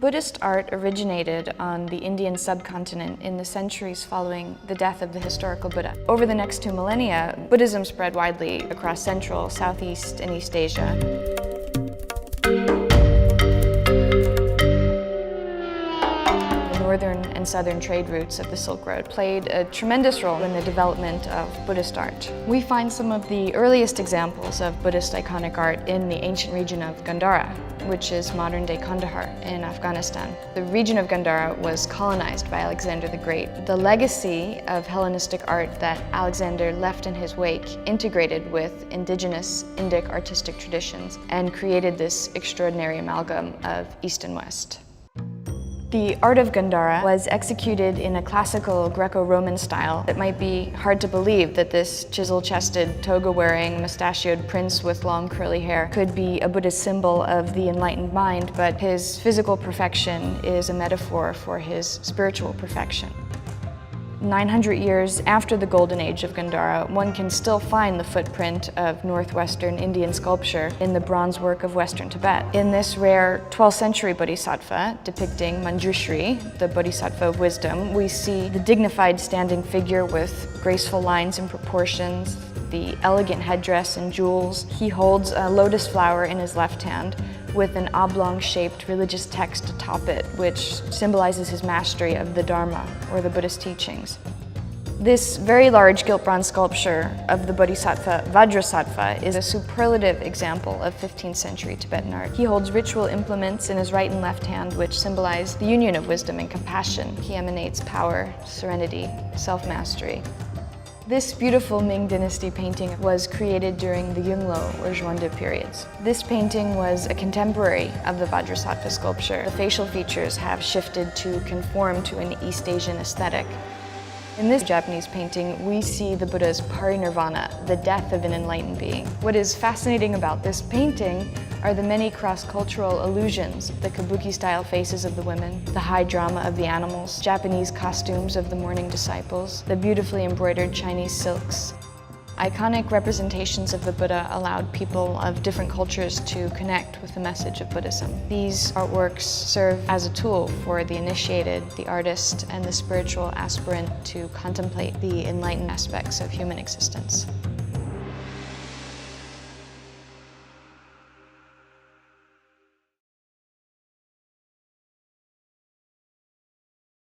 Buddhist art originated on the Indian subcontinent in the centuries following the death of the historical Buddha. Over the next 2 millennia, Buddhism spread widely across Central, Southeast, and East Asia. Northern and southern trade routes of the Silk Road played a tremendous role in the development of Buddhist art. We find some of the earliest examples of Buddhist iconic art in the ancient region of Gandhara, which is modern-day Kandahar in Afghanistan. The region of Gandhara was colonized by Alexander the Great. The legacy of Hellenistic art that Alexander left in his wake integrated with indigenous Indic artistic traditions and created this extraordinary amalgam of East and West. The art of Gandhara was executed in a classical Greco-Roman style. It might be hard to believe that this chisel-chested, toga-wearing, mustachioed prince with long curly hair could be a Buddhist symbol of the enlightened mind, but his physical perfection is a metaphor for his spiritual perfection. 900 years after the golden age of Gandhara, one can still find the footprint of northwestern Indian sculpture in the bronze work of western Tibet. In this rare 12th century bodhisattva depicting Manjushri, the bodhisattva of wisdom, we see the dignified standing figure with graceful lines and proportions, the elegant headdress and jewels. He holds a lotus flower in his left hand with an oblong-shaped religious text atop it, which symbolizes his mastery of the Dharma, or the Buddhist teachings. This very large gilt bronze sculpture of the Bodhisattva Vajrasattva is a superlative example of 15th century Tibetan art. He holds ritual implements in his right and left hand, which symbolize the union of wisdom and compassion. He emanates power, serenity, self-mastery. This beautiful Ming Dynasty painting was created during the Yunlo or Zhuangde periods. This painting was a contemporary of the Vajrasattva sculpture. The facial features have shifted to conform to an East Asian aesthetic. In this Japanese painting, we see the Buddha's parinirvana, the death of an enlightened being. What is fascinating about this painting are the many cross-cultural allusions, the kabuki-style faces of the women, the high drama of the animals, Japanese costumes of the mourning disciples, the beautifully embroidered Chinese silks. Iconic representations of the Buddha allowed people of different cultures to connect with the message of Buddhism. These artworks serve as a tool for the initiated, the artist, and the spiritual aspirant to contemplate the enlightened aspects of human existence.